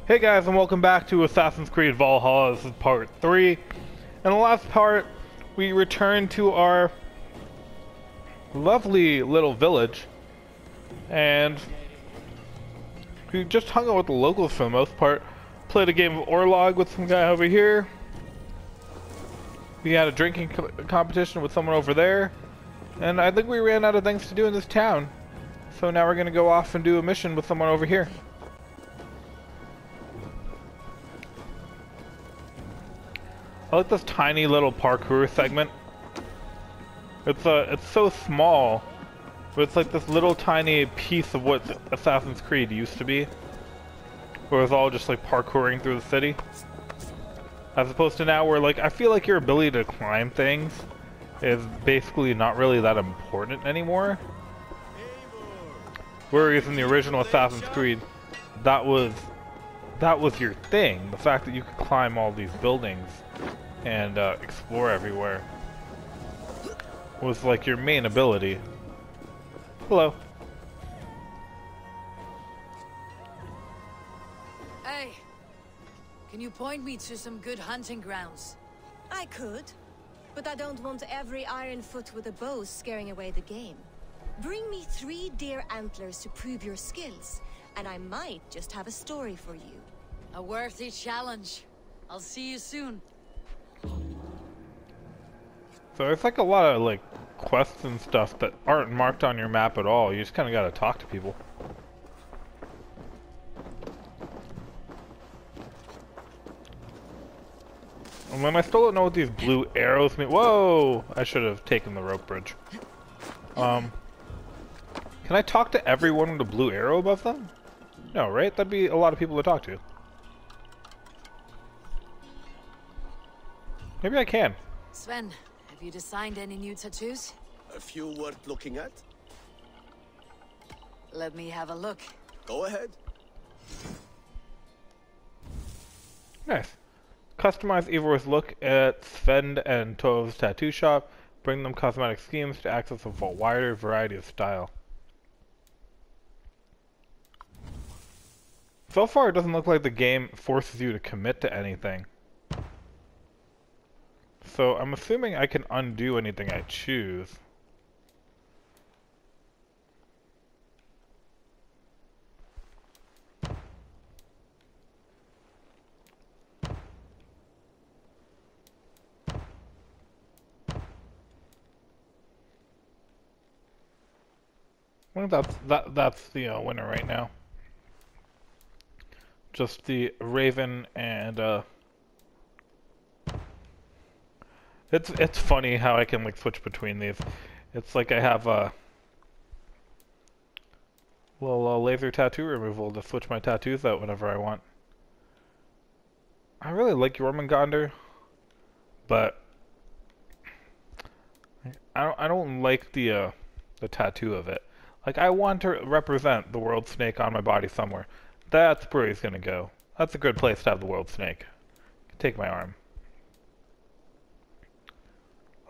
Hey guys, and welcome back to Assassin's Creed Valhalla. This is part 3. In the last part, we returned to our lovely little village, and we just hung out with the locals for the most part. Played a game of Orlog with some guy over here. We had a drinking competition with someone over there, and I think we ran out of things to do in this town. So now we're going to go off and do a mission with someone over here. I like this tiny little parkour segment. It's so small, but it's like this little tiny piece of what Assassin's Creed used to be, where it's all just like parkouring through the city, as opposed to now where like I feel like your ability to climb things is basically not really that important anymore. Whereas in the original Assassin's Creed, that was your thing. The fact that you could climb all these buildings and explore everywhere was like your main ability. Hello. Hey, can you point me to some good hunting grounds? I could, but I don't want every iron foot with a bow scaring away the game. Bring me 3 deer antlers to prove your skills, and I might just have a story for you. A worthy challenge. I'll see you soon. So there's like a lot of like quests and stuff that aren't marked on your map at all. You just kind of gotta talk to people. And then I still don't know what these blue arrows mean. Whoa! I should have taken the rope bridge. Can I talk to everyone with a blue arrow above them? No, right? That'd be a lot of people to talk to. Maybe I can. Sven, have you designed any new tattoos? A few worth looking at? Let me have a look. Go ahead. Nice. Customize Eivor's look at Sven and Tov's tattoo shop. Bring them cosmetic schemes to access a wider variety of style. So far, it doesn't look like the game forces you to commit to anything. So I'm assuming I can undo anything I choose. I think that's the winner right now. Just the Raven and It's funny how I can like switch between these. It's like I have a little laser tattoo removal to switch my tattoos out whenever I want. I really like Jormungandr, but I don't like the tattoo of it. Like I want to represent the world snake on my body somewhere. That's where he's gonna go. That's a good place to have the world snake. Take my arm.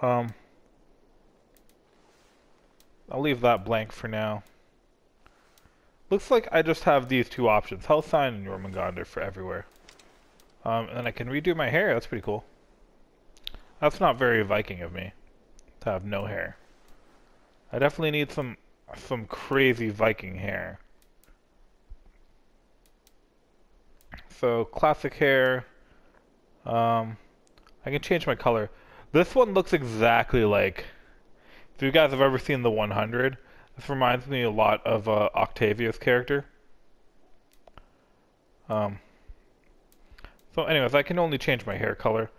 I'll leave that blank for now. Looks like I just have these two options, Hellsign and Jormungandr for everywhere. And then I can redo my hair, that's pretty cool. That's not very Viking of me, to have no hair. I definitely need some crazy Viking hair. So, classic hair. I can change my color. This one looks exactly like, if you guys have ever seen the 100, this reminds me a lot of Octavia's character. So anyways, I can only change my hair color.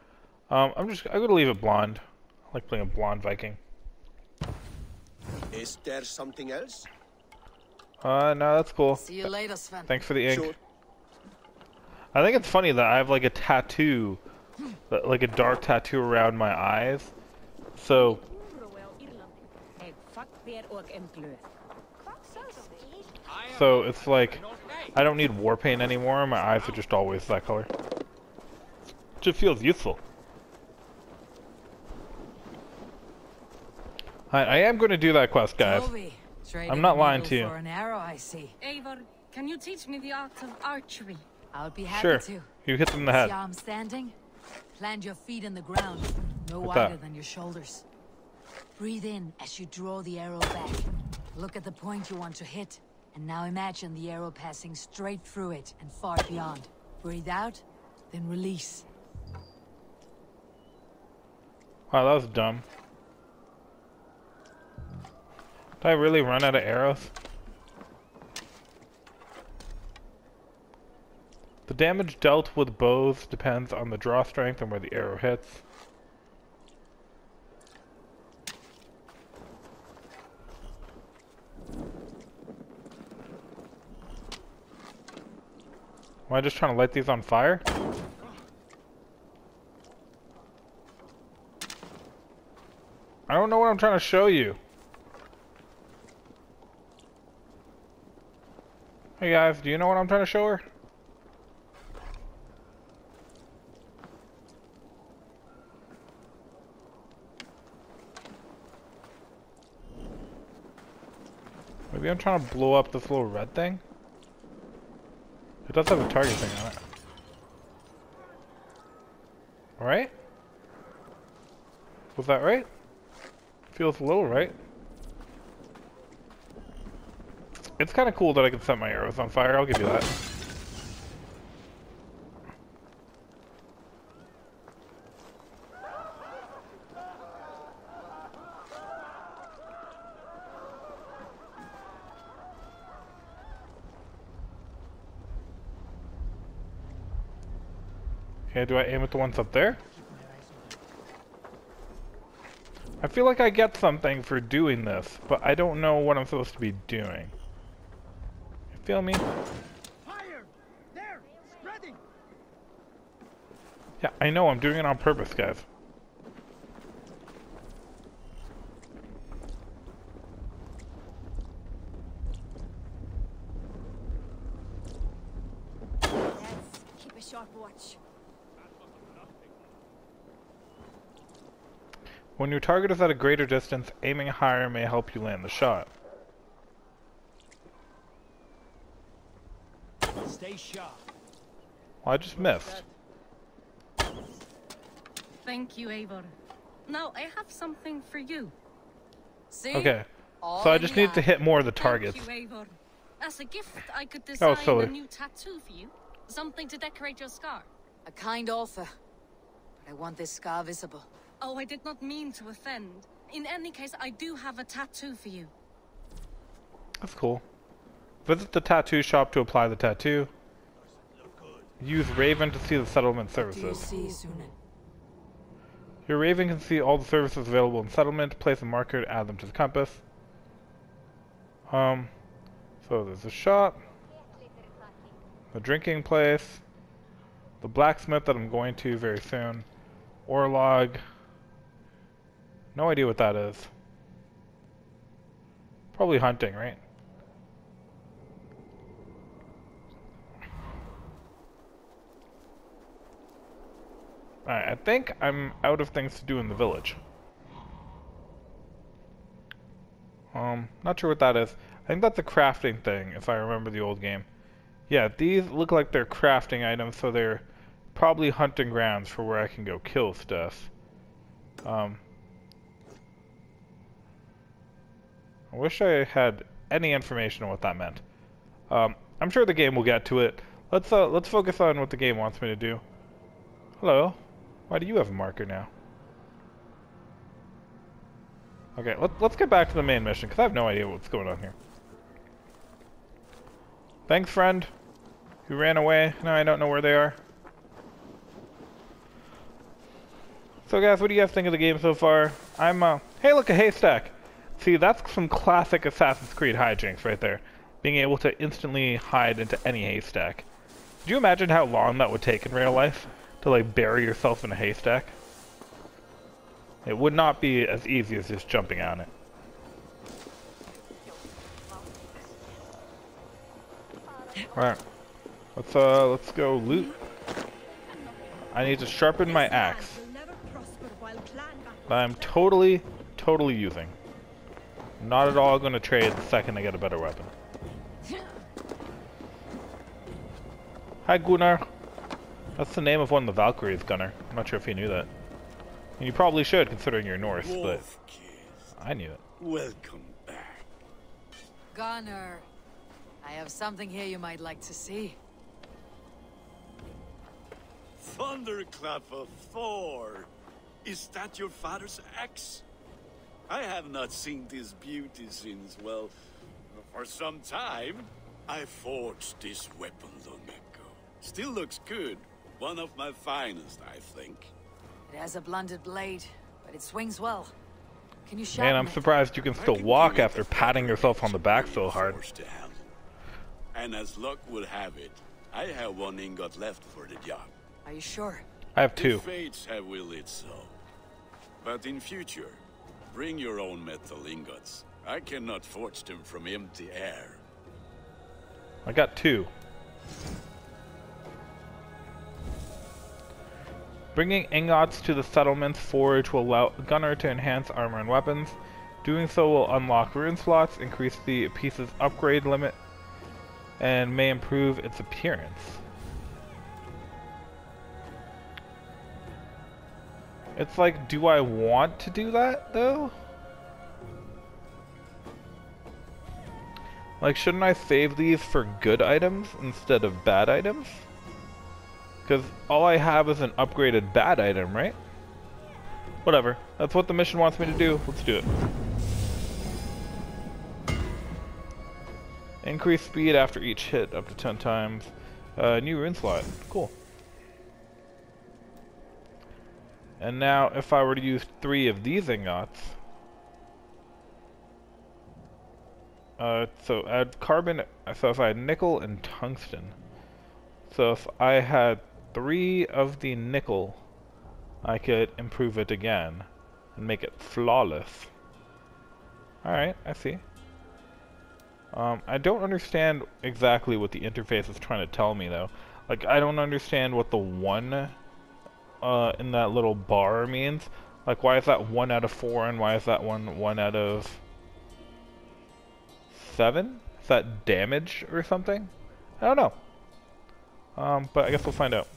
I'm gonna leave it blonde. I like playing a blonde Viking. Is there something else? No, that's cool. See you later, Sven. Thanks for the ink. Sure. I think it's funny that I have like a tattoo, like a dark tattoo around my eyes. So it's like I don't need war paint anymore. My eyes are just always that color. It just feels useful. I am going to do that quest, guys. I'm not lying to you. For an arrow, I see. Eivor, can you teach me the art of archery? I'll be happy Sure. to. You hit them in the See head. how I'm standing? Plant your feet in the ground, no What's wider that? than your shoulders. Breathe in as you draw the arrow back. Look at the point you want to hit, and now imagine the arrow passing straight through it and far beyond. Breathe out, then release. Wow, that was dumb. Did I really run out of arrows? The damage dealt with bows depends on the draw strength and where the arrow hits. Am I just trying to light these on fire? I don't know what I'm trying to show you. Hey guys, do you know what I'm trying to show her? Maybe I'm trying to blow up this little red thing? It does have a target thing on it. Alright? Was that right? Feels a little right. It's kind of cool that I can set my arrows on fire, I'll give you that. Okay, do I aim at the ones up there? I feel like I get something for doing this, but I don't know what I'm supposed to be doing. You feel me? Fire! There! Spreading! Yeah, I know, I'm doing it on purpose, guys. Let's keep a sharp watch. When your target is at a greater distance, aiming higher may help you land the shot. Stay sharp. Well, I just missed. Thank you, Eivor. Now I have something for you. See? Okay, All so I in just the need to eye. hit more of the targets. Thank you, Eivor. As a gift, I could Oh, design silly. a new tattoo for you. Something to decorate your scar. A kind offer. But I want this scar visible. Oh, I did not mean to offend. In any case, I do have a tattoo for you. That's cool. Visit the tattoo shop to apply the tattoo. Use Raven to see the settlement Do you services. see, Sunan? Your Raven can see all the services available in settlement. Place a marker to add them to the compass. So there's a shop, the drinking place, the blacksmith that I'm going to very soon, Orlog. No idea what that is. Probably hunting, right? Alright, I think I'm out of things to do in the village. Not sure what that is. I think that's a crafting thing, if I remember the old game. Yeah, these look like they're crafting items, so they're probably hunting grounds for where I can go kill stuff. I wish I had any information on what that meant. I'm sure the game will get to it. Let's focus on what the game wants me to do. Hello. Why do you have a marker now? Okay, let's get back to the main mission, because I have no idea what's going on here. Thanks, friend, who ran away. Now I don't know where they are. So guys, what do you guys think of the game so far? Hey look, a haystack! See, that's some classic Assassin's Creed hijinks right there. Being able to instantly hide into any haystack. Could you imagine how long that would take in real life? To like bury yourself in a haystack? It would not be as easy as just jumping on it. Alright. Let's go loot. I need to sharpen my axe. That I'm totally using. Not at all gonna trade the second I get a better weapon. Hi, Gunnar. That's the name of one of the Valkyries, Gunnar. I'm not sure if you knew that. And you probably should, considering you're Norse, but I knew it. Welcome back. Gunnar, I have something here you might like to see. Thunderclap of Thor! Is that your father's axe? I have not seen this beauty since, well, for some time. I forged this weapon long ago. Still looks good. One of my finest, I think. It has a blunted blade, but it swings well. Can you sharpen Man, I'm it? surprised you can still walk after patting yourself on the back so hard. And as luck would have it, I have one ingot left for the job. Are you sure? I have The two. fates have willed it so. But in future, bring your own metal ingots. I cannot forge them from empty air. I got two. Bringing ingots to the settlement's forge will allow Gunnar to enhance armor and weapons. Doing so will unlock rune slots, increase the piece's upgrade limit, and may improve its appearance. It's like, do I want to do that, though? Like, shouldn't I save these for good items instead of bad items? Because all I have is an upgraded bad item, right? Whatever. That's what the mission wants me to do. Let's do it. Increase speed after each hit up to 10 times. New rune slot. Cool. And now, if I were to use 3 of these ingots... so add carbon... So if I had nickel and tungsten... So if I had 3 of the nickel, I could improve it again and make it flawless. Alright, I see. I don't understand exactly what the interface is trying to tell me though. Like, I don't understand what the 1 in that little bar means. Like, why is that 1 out of 4 and why is that 1 out of 7? Is that damage or something? I don't know. But I guess we'll find out.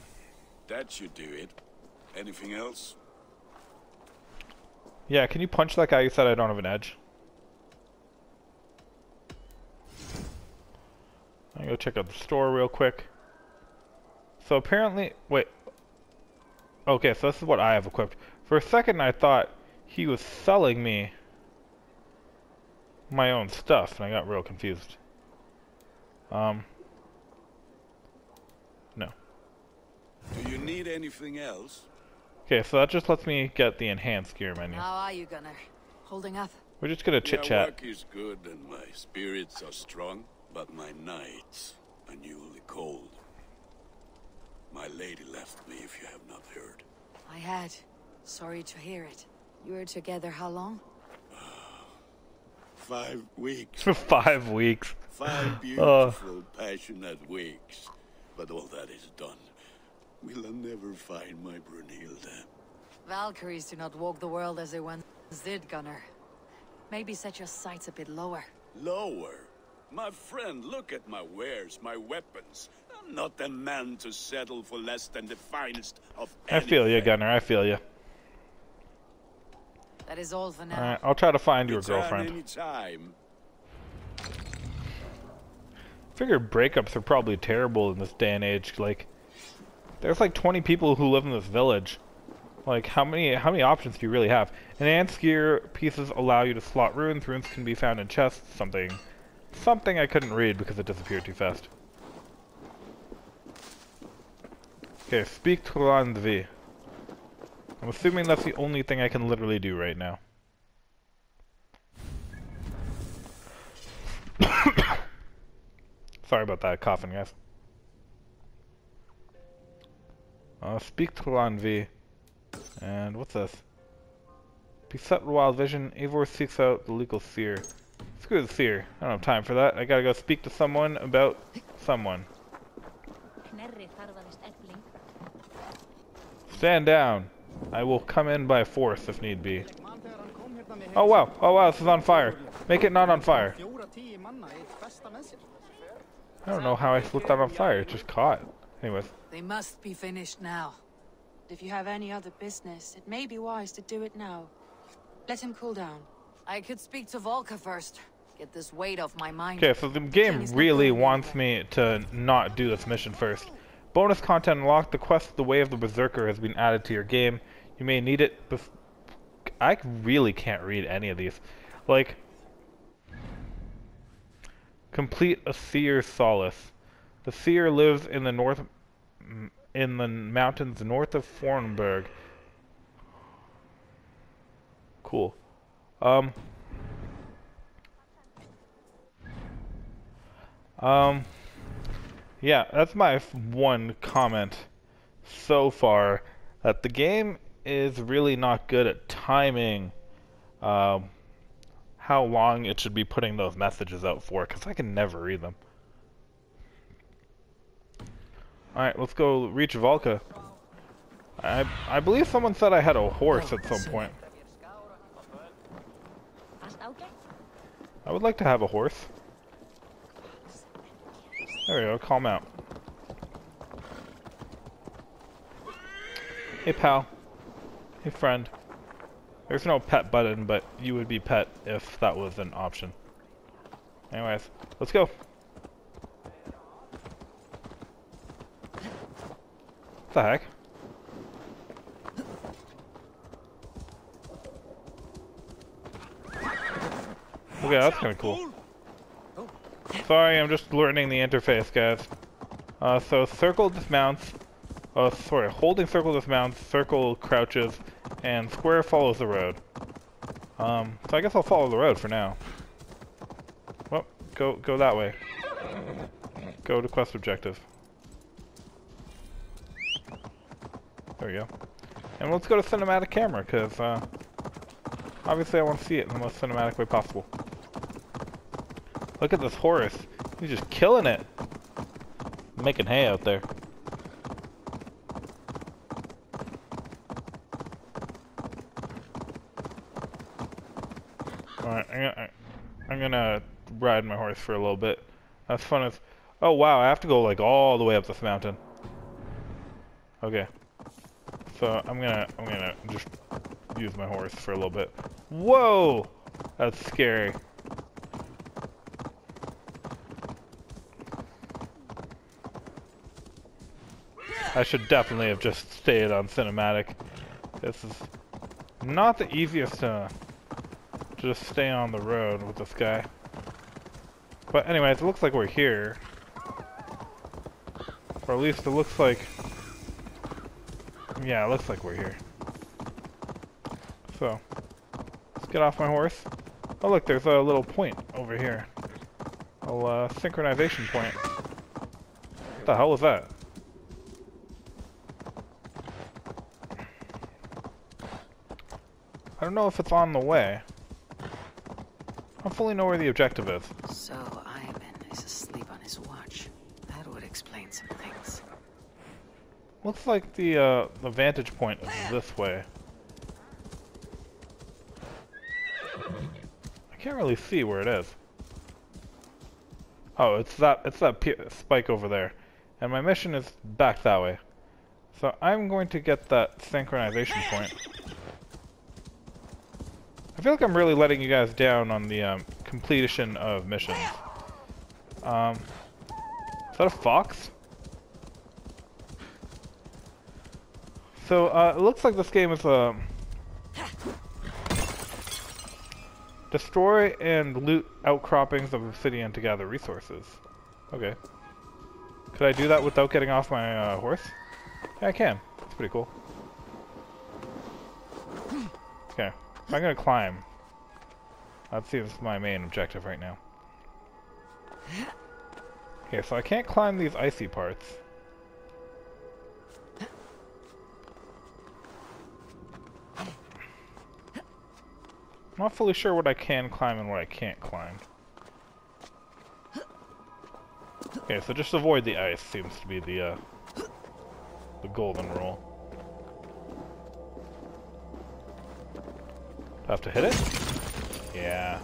That should do it. Anything else? Yeah, can you punch that guy who said I don't have an edge? I'm gonna go check out the store real quick. So apparently, wait. Okay, so this is what I have equipped. For a second I thought he was selling me my own stuff, and I got real confused. No. Do you need anything else? Okay, so that just lets me get the enhanced gear menu. How are you, Gunnar? Holding up? We're just gonna chit chat. My work is good and my spirits are strong, but my nights are newly cold. My lady left me, if you have not heard. I had. Sorry to hear it. You were together how long? 5 weeks. 5 weeks. 5 beautiful, passionate weeks. But all that is done. Will I never find my Brunhilde? Valkyries do not walk the world as they once did, Gunnar. Maybe set your sights a bit lower. Lower? My friend, look at my wares, my weapons. I'm not a man to settle for less than the finest of anything. I feel you, Gunnar. I feel you. That is all for now. Alright, I'll try to find you a Return girlfriend. anytime. I figure breakups are probably terrible in this day and age. Like, there's like 20 people who live in this village. Like, how many options do you really have? Enhanced gear pieces allow you to slot runes. Runes can be found in chests. Something I couldn't read because it disappeared too fast. Okay, speak to Landvi. I'm assuming that's the only thing I can literally do right now. Sorry about that coughing, guys. Speak to Landvi. And what's this? Beset with wild vision, Eivor seeks out the legal Seer. Screw the Seer. I don't have time for that. I gotta go speak to someone about someone. Stand down. I will come in by force if need be. Oh wow, this is on fire. Make it not on fire. I don't know how I slipped that on fire, it just caught. Anyways. They must be finished now. If you have any other business, it may be wise to do it now. Let him cool down. I could speak to Volka first. Get this weight off my mind. Okay, so the game really wants me to not do this mission first. Bonus content unlocked. The quest The Way of the Berserker has been added to your game. You may need it. I really can't read any of these. Like, complete a Seer Solace. The Seer lives in the mountains north of Fornburg. Cool. Yeah, that's my one comment so far, that the game is really not good at timing how long it should be putting those messages out for, because I can never read them. Alright, let's go reach Volka. I believe someone said I had a horse at some point. I would like to have a horse. There we go, calm out. Hey pal. Hey friend. There's no pet button, but you would be pet if that was an option. Anyways, let's go. What the heck? Okay, that's kinda cool. Sorry, I'm just learning the interface, guys. So circle dismounts. Sorry, holding circle dismounts, circle crouches, and square follows the road. So I guess I'll follow the road for now. Well, go that way. Go to quest objective. There we go. And let's go to cinematic camera, because obviously I want to see it in the most cinematic way possible. Look at this horse. He's just killing it. Making hay out there. Alright, I'm gonna ride my horse for a little bit. That's fun as... Oh wow, I have to go like all the way up this mountain. Okay. So I'm gonna just use my horse for a little bit. Whoa! That's scary. I should definitely have just stayed on cinematic. This is not the easiest to just stay on the road with this guy. But anyways, it looks like we're here. Or at least it looks like... Yeah, it looks like we're here. So, let's get off my horse. Oh look, there's a little point over here. A synchronization point. What the hell was that? I don't know if it's on the way. I don't fully know where the objective is. So Ivan is asleep on his watch. That would explain some things. Looks like the vantage point is this way. I can't really see where it is. Oh, it's that spike over there. And my mission is back that way. So I'm going to get that synchronization point. I feel like I'm really letting you guys down on the completion of missions. Is that a fox? So it looks like this game is destroy and loot outcroppings of obsidian to gather resources. Okay. Could I do that without getting off my horse? Yeah, I can. That's pretty cool. Okay. I'm gonna climb. That seems my main objective right now. Okay, so I can't climb these icy parts. I'm not fully sure what I can climb and what I can't climb. Okay, so just avoid the ice seems to be the golden rule. Do I have to hit it? Yeah.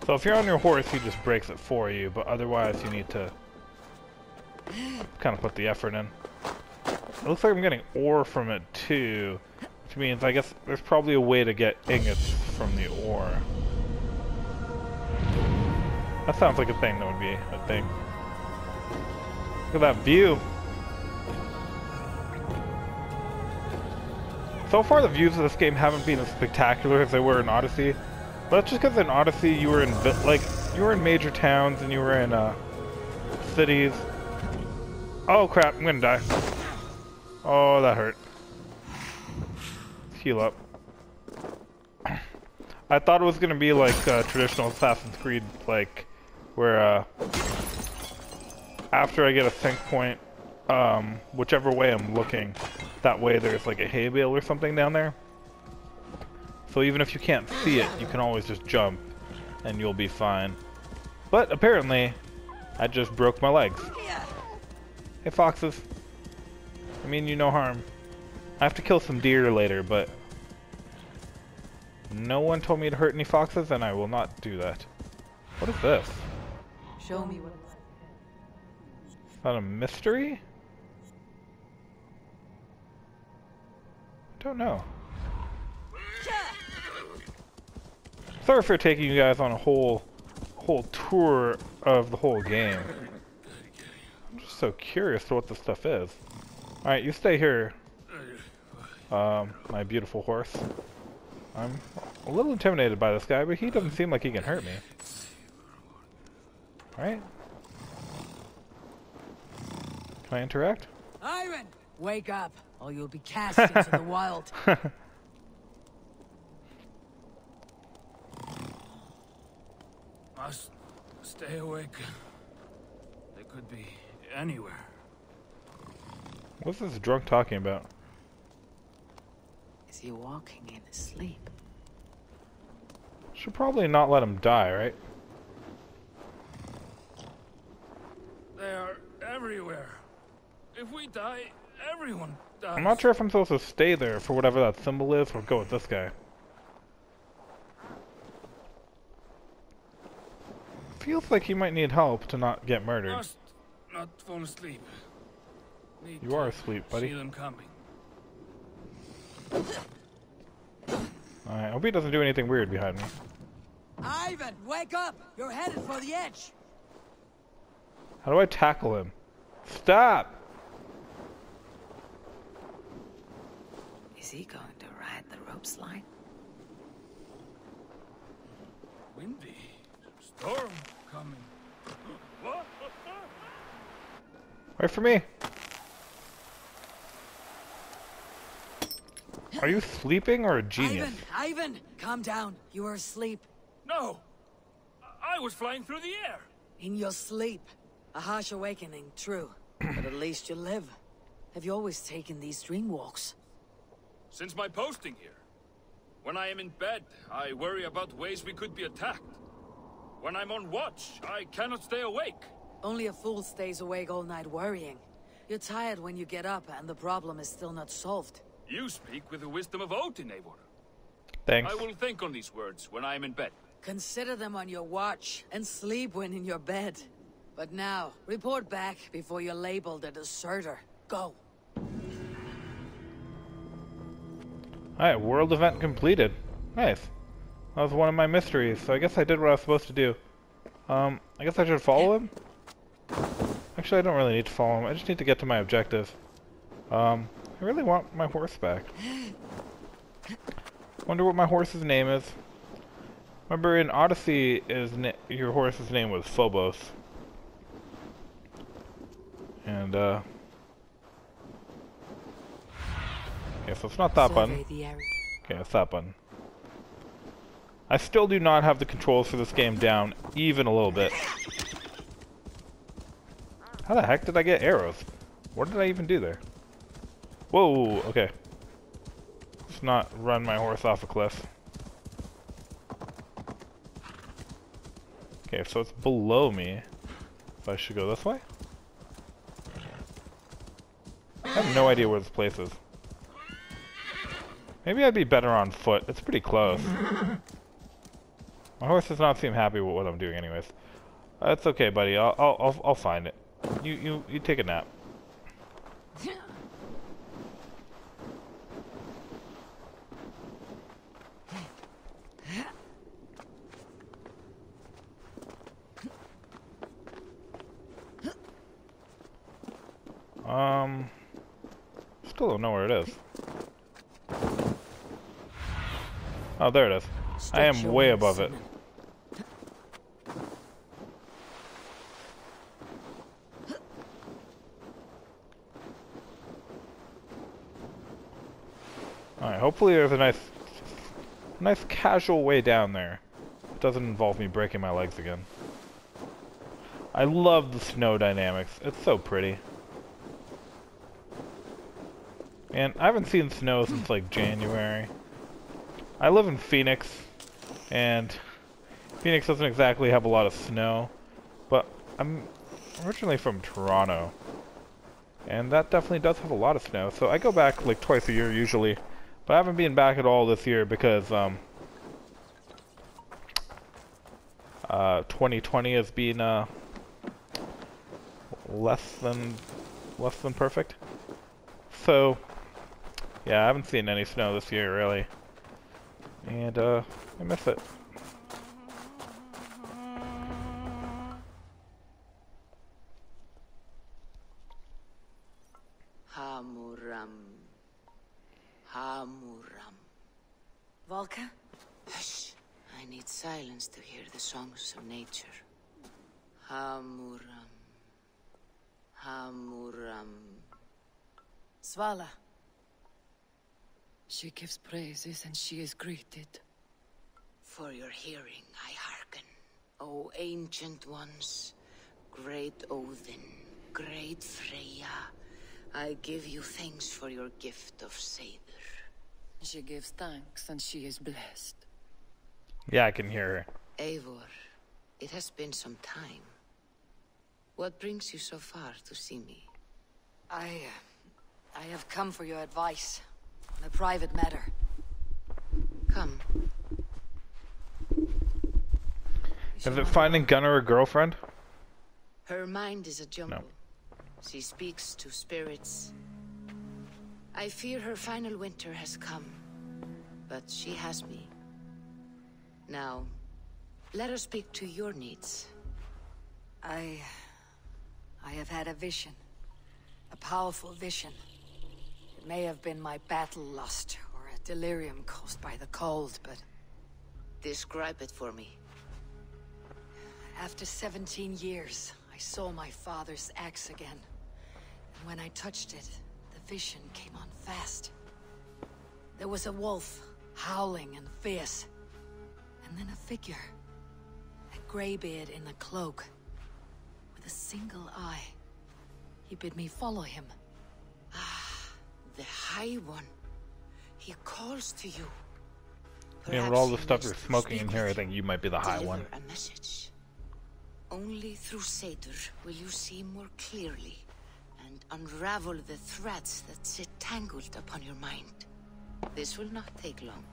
So if you're on your horse, he just breaks it for you, but otherwise you need to kind of put the effort in. It looks like I'm getting ore from it too, which means I guess there's probably a way to get ingots from the ore. That sounds like a thing that would be a thing. Look at that view. So far the views of this game haven't been as spectacular as they were in Odyssey, but that's just because in Odyssey you were in you were in major towns and you were in cities. Oh crap, I'm gonna die. Oh, that hurt. Let's heal up. I thought it was gonna be like traditional Assassin's Creed, like where after I get a sync point, whichever way I'm looking, that way there's like a hay bale or something down there. So even if you can't see it, you can always just jump and you'll be fine. But apparently, I just broke my legs. Hey foxes. I mean you no harm. I have to kill some deer later, but no one told me to hurt any foxes and I will not do that. What is this? Show me what Is that a mystery? I don't know. Sorry for taking you guys on a whole tour of the whole game. I'm just so curious to what this stuff is. Alright, you stay here. My beautiful horse. I'm a little intimidated by this guy, but he doesn't seem like he can hurt me. Right? Can I interact? Iron! Wake up, or you'll be cast into the wild. Must stay awake. They could be anywhere. What's this drunk talking about? Is he walking in his sleep? Should probably not let him die, right? They are everywhere. If we die, everyone dies. I'm not sure if I'm supposed to stay there for whatever that symbol is or go with this guy. Feels like he might need help to not get murdered. Must not fall asleep. Need You to are asleep, buddy. see them coming. Alright, I hope he doesn't do anything weird behind me. Ivan, wake up! You're headed for the edge! How do I tackle him? Stop! Is he going to ride the rope slide? Windy. Storm coming. What? Wait for me! Are you sleeping or a genius? Ivan, calm down. You are asleep. No! I was flying through the air! In your sleep. A harsh awakening, true. But at least you live. Have you always taken these dream walks? Since my posting here. When I am in bed, I worry about ways we could be attacked. When I'm on watch, I cannot stay awake. Only a fool stays awake all night worrying. You're tired when you get up, and the problem is still not solved. You speak with the wisdom of Odin, Eivor. Thanks. I will think on these words when I am in bed. Consider them on your watch, and sleep when in your bed. But now, report back before you're labeled a deserter. Go. Alright, world event completed. Nice. That was one of my mysteries, so I guess I did what I was supposed to do. I guess I should follow him? Actually, I don't really need to follow him. I just need to get to my objective. I really want my horse back. Wonder what my horse's name is. Remember in Odyssey, your horse's name was Phobos. And, okay, so it's not that button. Okay, it's that button. I still do not have the controls for this game down, even a little bit. How the heck did I get arrows? What did I even do there? Whoa, okay. Let's not run my horse off a cliff. Okay, so it's below me. So I should go this way? I have no idea where this place is. Maybe I'd be better on foot. It's pretty close. My horse does not seem happy with what I'm doing anyways. That's okay, buddy. I'll find it. You take a nap. Still don't know where it is. Oh, there it is. I am way above it. Alright, hopefully there's a nice casual way down there. It doesn't involve me breaking my legs again. I love the snow dynamics. It's so pretty. And I haven't seen snow since like January. I live in Phoenix, and Phoenix doesn't exactly have a lot of snow, but I'm originally from Toronto, and that definitely does have a lot of snow. So I go back like twice a year usually, but I haven't been back at all this year because 2020 has been less than perfect. So yeah, I haven't seen any snow this year really, and I miss it. Hamuram. Volka? Hush. I need silence to hear the songs of nature. Hamuram. Svala. She gives praises and she is greeted. For your hearing I hearken, O ancient ones, great Odin, great Freya. I give you thanks for your gift of Seer. She gives thanks and she is blessed. Yeah, I can hear her. Eivor, it has been some time. What brings you so far to see me? I have come for your advice on a private matter. Come. Is it finding Gunnar a girlfriend? Her mind is a jumble. No. She speaks to spirits. I fear her final winter has come, but she has me. Now, let us speak to your needs. I have had a vision. A powerful vision. It may have been my battle lust, or a delirium caused by the cold, but... Describe it for me. After 17 years, I saw my father's axe again. And when I touched it, the vision came on fast. There was a wolf, howling and fierce. And then a figure. A graybeard in a cloak. With a single eye. He bid me follow him. Ah, the High One. He calls to you. Yeah, with all the stuff you're smoking in here, I think you might be the High One. A message. Only through Seer will you see more clearly and unravel the threads that sit tangled upon your mind. This will not take long.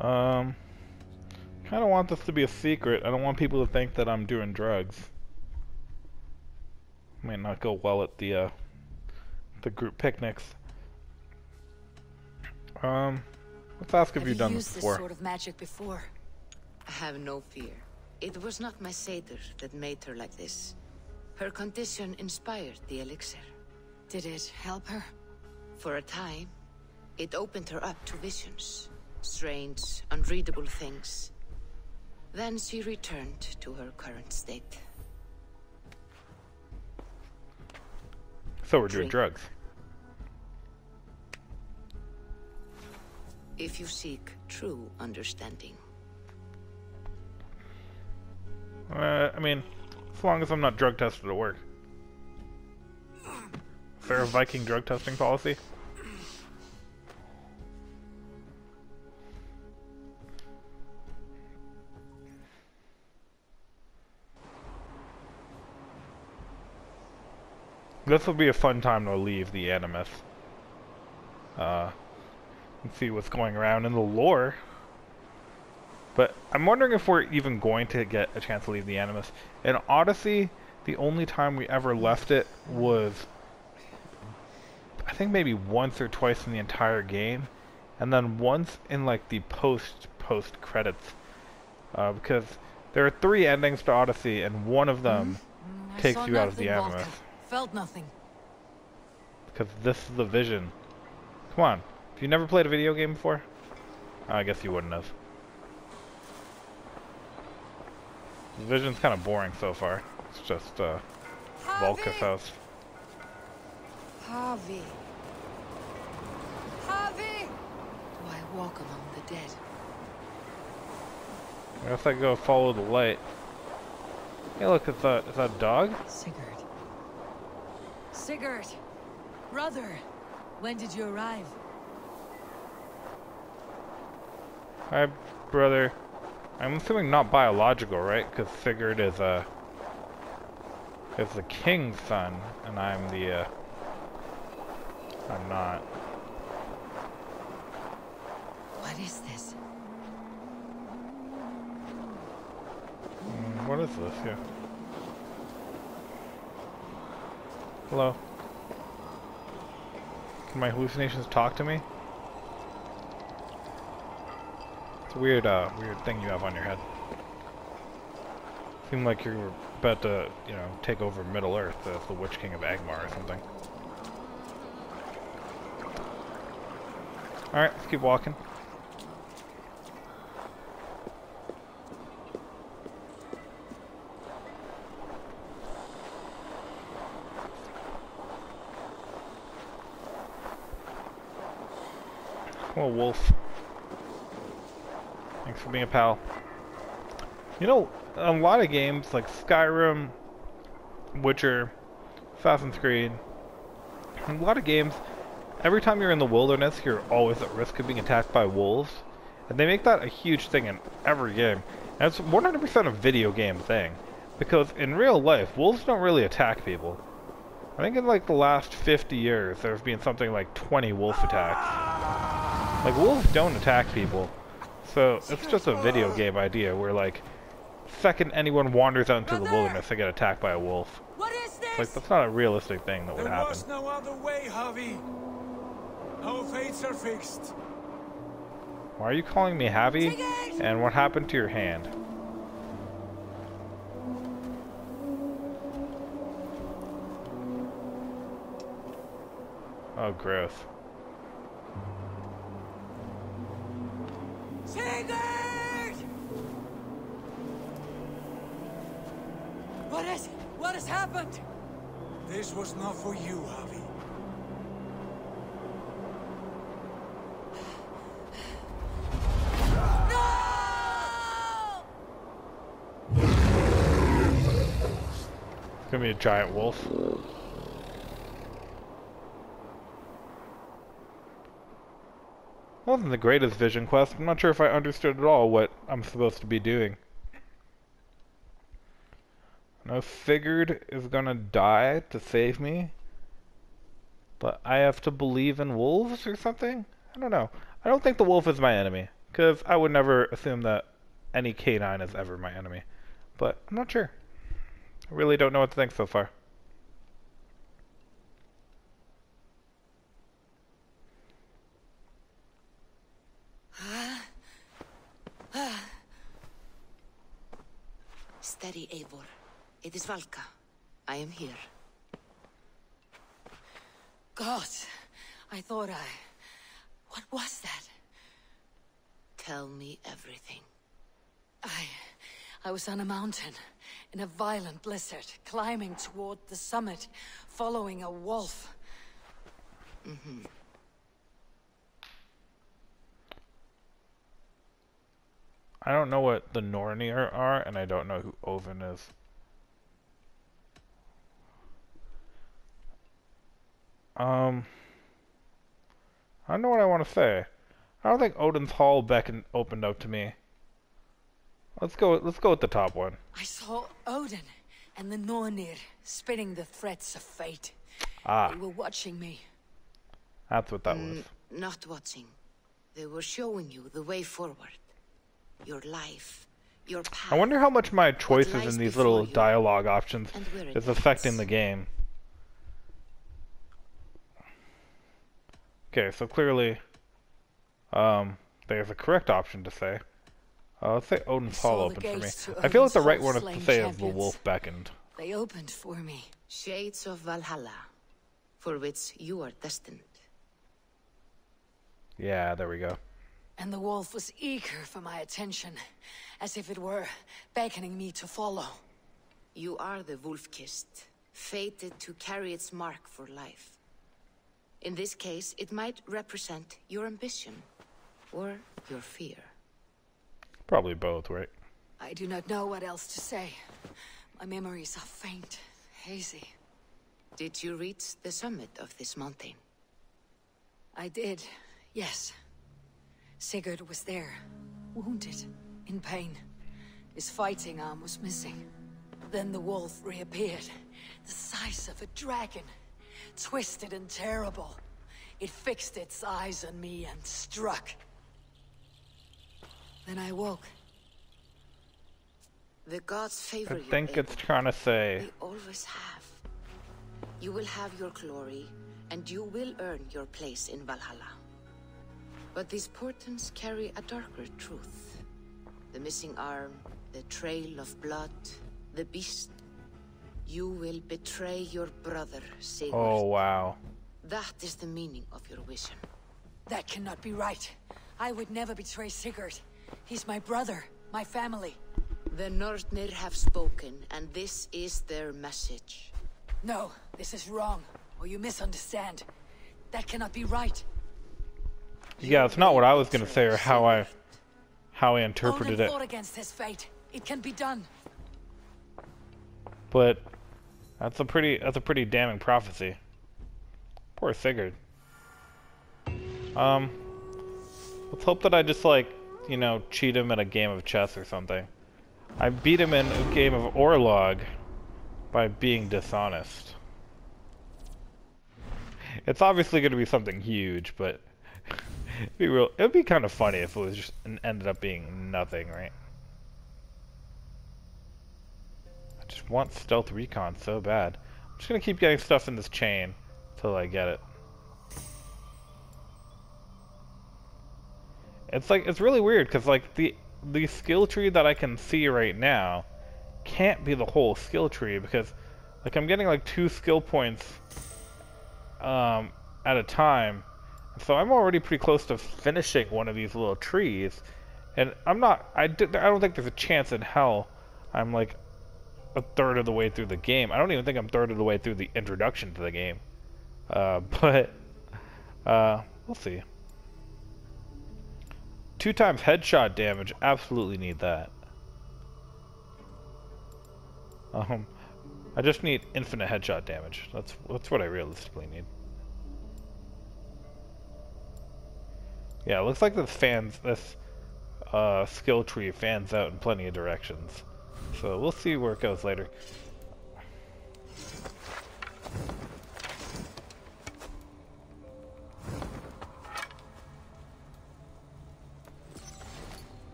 Kind of want this to be a secret. I don't want people to think that I'm doing drugs. Might not go well at the group picnics. Let's ask if you've done this before. This sort of magic before? I have no fear. It was not my Seer that made her like this. Her condition inspired the elixir. Did it help her? For a time, it opened her up to visions. Strange, unreadable things. Then she returned to her current state. So we're doing drugs. If you seek true understanding. I mean, as long as I'm not drug tested at work. Fair Viking drug testing policy? This will be a fun time to leave the Animus. And see what's going around in the lore. But I'm wondering if we're even going to get a chance to leave the Animus. In Odyssey, the only time we ever left it was, I think maybe once or twice in the entire game, and then once in like the post credits, because there are 3 endings to Odyssey, and one of them takes you out of the Animus. Felt nothing. Because this is the vision. Come on, have you never played a video game before? I guess you wouldn't have. The vision's kind of boring so far. It's just Volka's house. Harvey. Harvey! Do I walk among the dead? I guess I go follow the light. Hey look, it's a dog? Sigurd. Sigurd! Brother! When did you arrive? Hi, brother. I'm assuming not biological, right? Because Sigurd is the king's son, and I'm not. What is this? What is this? Yeah. Hello. Can my hallucinations talk to me? It's a weird thing you have on your head. Seem like you're about to, you know, take over Middle Earth as the Witch King of Angmar or something. Alright, let's keep walking. Oh, wolf. Thanks for being a pal. You know, a lot of games like Skyrim, Witcher, Assassin's Creed, a lot of games, every time you're in the wilderness, you're always at risk of being attacked by wolves. And they make that a huge thing in every game. And it's 100% a video game thing. Because in real life, wolves don't really attack people. I think in like the last 50 years, there's been something like 20 wolf attacks. Like, wolves don't attack people. So, it's just a video game idea where, like, the second anyone wanders out into the wilderness, they get attacked by a wolf. What is this? Like, that's not a realistic thing that would happen. There was no other way, Javi. Our fates are fixed. Why are you calling me Javi? And what happened to your hand? Oh, gross. Sigurd! What has happened? This was not for you, Javi. It's gonna be a giant wolf. Wasn't the greatest vision quest. I'm not sure if I understood at all what I'm supposed to be doing. No, Sigurd is gonna die to save me, but I have to believe in wolves or something? I don't know. I don't think the wolf is my enemy, because I would never assume that any canine is ever my enemy. But I'm not sure. I really don't know what to think so far. Steady, Eivor. It is Valka. I am here. God, I thought What was that? Tell me everything. I was on a mountain, in a violent blizzard, climbing toward the summit, following a wolf. Mm-hmm. I don't know what the Nornir are, and I don't know who Oven is. I don't know what I want to say. I don't think Odin's Hall opened up to me. Let's go with the top one. I saw Odin and the Nornir spitting the threats of fate. Ah. They were watching me. That's what that was. Not watching. They were showing you the way forward. your life, your path. I wonder how much my choices lies in these before little you, dialogue options and where it is affecting ends. the game. Okay, so clearly, there's a correct option to say. Let's say Odin's Hall opened for me. I feel like the right one to say is the wolf beckoned. They opened for me. Shades of Valhalla, for which you are destined. Yeah, there we go. And the wolf was eager for my attention, as if it were beckoning me to follow. You are the wolf-kissed, fated to carry its mark for life. In this case, it might represent your ambition, or your fear. Probably both, right? I do not know what else to say. My memories are faint, hazy. Did you reach the summit of this mountain? I did, yes. Sigurd was there, wounded, in pain. His fighting arm was missing. Then the wolf reappeared, the size of a dragon, twisted and terrible. It fixed its eyes on me and struck. Then I woke. The gods favor I you, think it's Eivor. trying to say... They always have. You will have your glory, and you will earn your place in Valhalla. But these portents carry a darker truth. The missing arm, the trail of blood, the beast. You will betray your brother, Sigurd. Oh, wow. That is the meaning of your vision. That cannot be right. I would never betray Sigurd. He's my brother, my family. The Nornir have spoken, and this is their message. No, this is wrong, or you misunderstand. That cannot be right. Yeah, it's not what I was gonna say or how I interpreted Odin it. fought against his fate. It can be done. But that's a pretty damning prophecy. Poor Sigurd. Let's hope that I just like, you know, cheat him in a game of chess or something. I beat him in a game of Orlog by being dishonest. It's obviously going to be something huge, but it'd be kind of funny if it was just ended up being nothing, right? I just want stealth recon so bad. I'm just going to keep getting stuff in this chain until I get it. It's like, it's really weird because like the skill tree that I can see right now can't be the whole skill tree because like I'm getting like 2 skill points at a time, so I'm already pretty close to finishing one of these little trees, and I don't think there's a chance in hell I'm like a third of the way through the game. I don't even think I'm third of the way through the introduction to the game, but we'll see. 2 times headshot damage, absolutely need that. I just need infinite headshot damage. That's what I realistically need. Yeah, it looks like this skill tree fans out in plenty of directions. So we'll see where it goes later.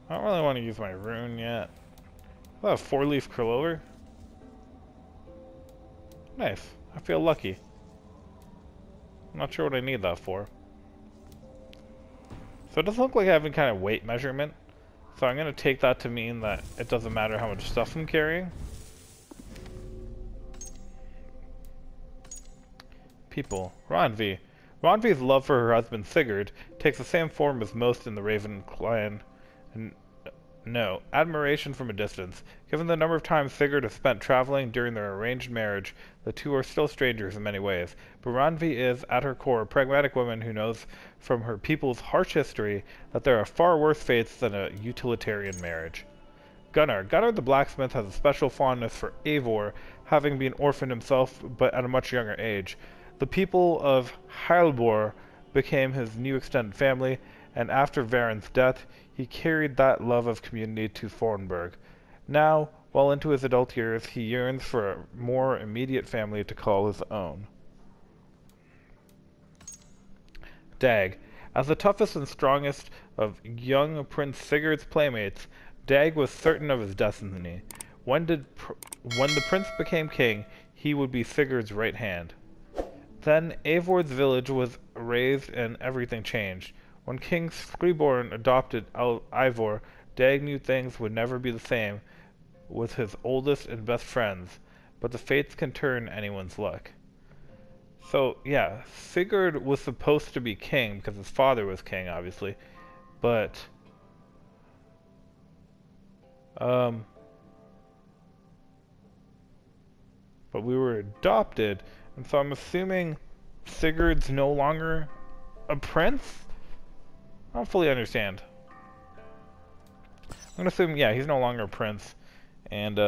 I don't really want to use my rune yet. Oh, a 4-leaf clover. Nice. I feel lucky. I'm not sure what I need that for. So it doesn't look like I have any kind of weight measurement. So I'm going to take that to mean that it doesn't matter how much stuff I'm carrying. People. Randvi. Randvi's love for her husband Sigurd takes the same form as most in the Raven clan. No, admiration from a distance. Given the number of times Sigurd has spent traveling during their arranged marriage, the two are still strangers in many ways. But Randvi is, at her core, a pragmatic woman who knows from her people's harsh history that there are far worse fates than a utilitarian marriage. Gunnar the blacksmith has a special fondness for Eivor, having been orphaned himself but at a much younger age. The people of Heilbor became his new extended family, and after Varen's death, he carried that love of community to Fornburg. Now, well into his adult years, he yearns for a more immediate family to call his own. Dag. As the toughest and strongest of young Prince Sigurd's playmates, Dag was certain of his destiny. When the prince became king, he would be Sigurd's right hand. Then Eivor's village was razed and everything changed. When King Skriborn adopted Eivor, Dag knew things would never be the same with his oldest and best friends, but the fates can turn anyone's luck. So, yeah, Sigurd was supposed to be king because his father was king, obviously, but we were adopted, and so I'm assuming Sigurd's no longer a prince? I don't fully understand. I'm gonna assume, yeah, he's no longer a prince, and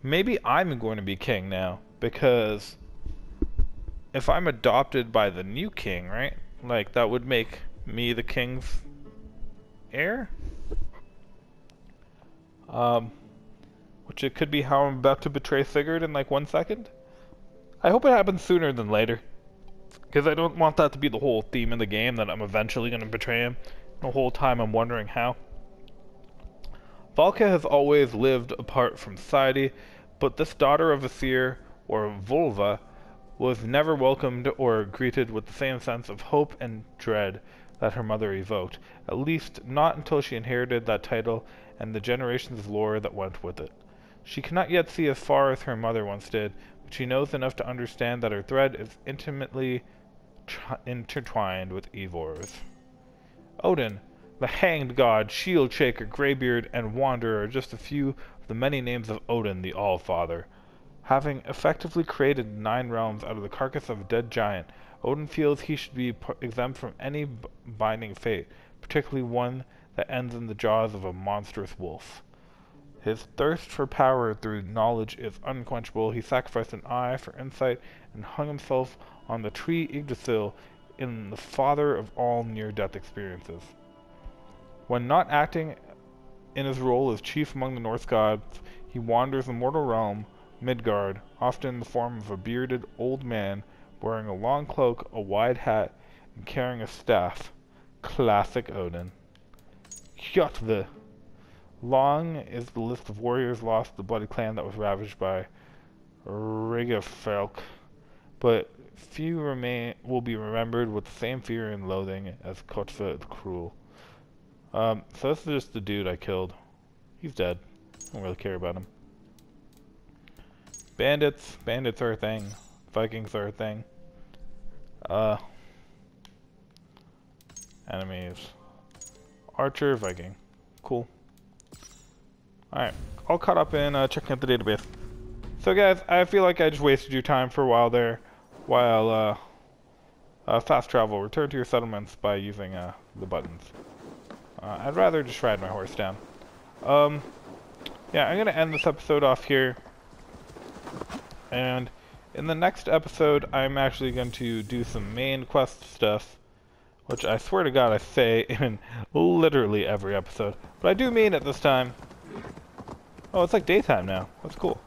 maybe I'm going to be king now, because if I'm adopted by the new king, right? Like, that would make me the king's heir? Which it could be how I'm about to betray Sigurd in like 1 second. I hope it happens sooner than later, because I don't want that to be the whole theme in the game, that I'm eventually going to betray him. The whole time I'm wondering how. Valka has always lived apart from society, but this daughter of a seer, or vulva, was never welcomed or greeted with the same sense of hope and dread that her mother evoked, at least not until she inherited that title and the generations of lore that went with it. She cannot yet see as far as her mother once did, but she knows enough to understand that her thread is intimately intertwined with Eivor's. Odin, the hanged god, shield shaker, greybeard, and wanderer are just a few of the many names of Odin, the All-Father. Having effectively created 9 realms out of the carcass of a dead giant, Odin feels he should be exempt from any binding fate, particularly one that ends in the jaws of a monstrous wolf. His thirst for power through knowledge is unquenchable. He sacrificed an eye for insight and hung himself on the tree Yggdrasil in the father of all near-death experiences. When not acting in his role as chief among the Norse gods, he wanders the mortal realm, Midgard, often in the form of a bearded old man wearing a long cloak, a wide hat, and carrying a staff. Classic Odin. Hjotve. Long is the list of warriors lost to the bloody clan that was ravaged by Rigafelk, but few will be remembered with the same fear and loathing as Kotva the Cruel. So this is just the dude I killed. He's dead. I don't really care about him. Bandits. Bandits are a thing. Vikings are a thing. Enemies. Archer, Viking. Cool. Alright. All caught up in checking out the database. So guys, I feel like I just wasted your time for a while there. While fast travel. Return to your settlements by using the buttons. I'd rather just ride my horse down. Yeah, I'm gonna end this episode off here. And in the next episode, I'm actually going to do some main quest stuff, which I swear to God I say in literally every episode. But I do mean it this time. Oh, it's like daytime now. That's cool.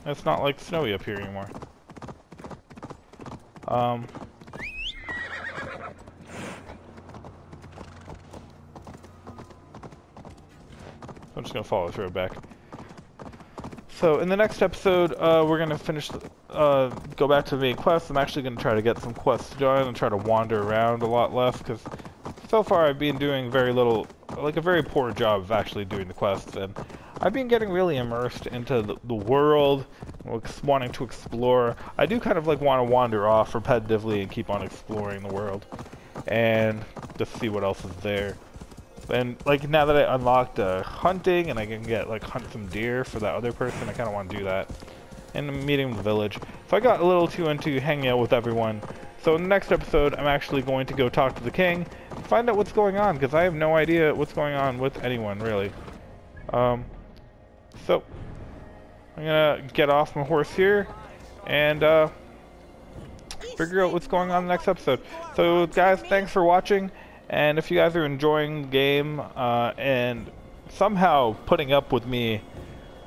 It's not like snowy up here anymore. I'm just gonna follow this road back. So in the next episode, we're gonna finish, go back to the main quest. I'm actually gonna try to get some quests done and try to wander around a lot less, because so far I've been doing very little, like a very poor job of actually doing the quests, and I've been getting really immersed into the world, wanting to explore. I do kind of like want to wander off repetitively and keep on exploring the world, and just see what else is there. And like now that I unlocked hunting and I can get like hunt some deer for that other person, I kind of want to do that. And meeting in the village. So I got a little too into hanging out with everyone. So in the next episode, I'm actually going to go talk to the king, find out what's going on, because I have no idea what's going on with anyone really. So I'm gonna get off my horse here and figure out what's going on in the next episode. So guys, thanks for watching. And if you guys are enjoying the game and somehow putting up with me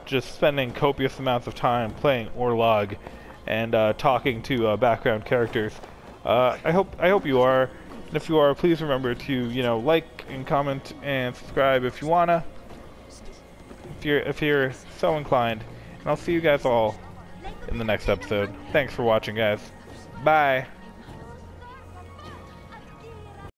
just spending copious amounts of time playing Orlog and talking to background characters, I hope you are. And if you are, please remember to, you know, like and comment and subscribe if you wanna. If you're so inclined. And I'll see you guys all in the next episode. Thanks for watching, guys. Bye.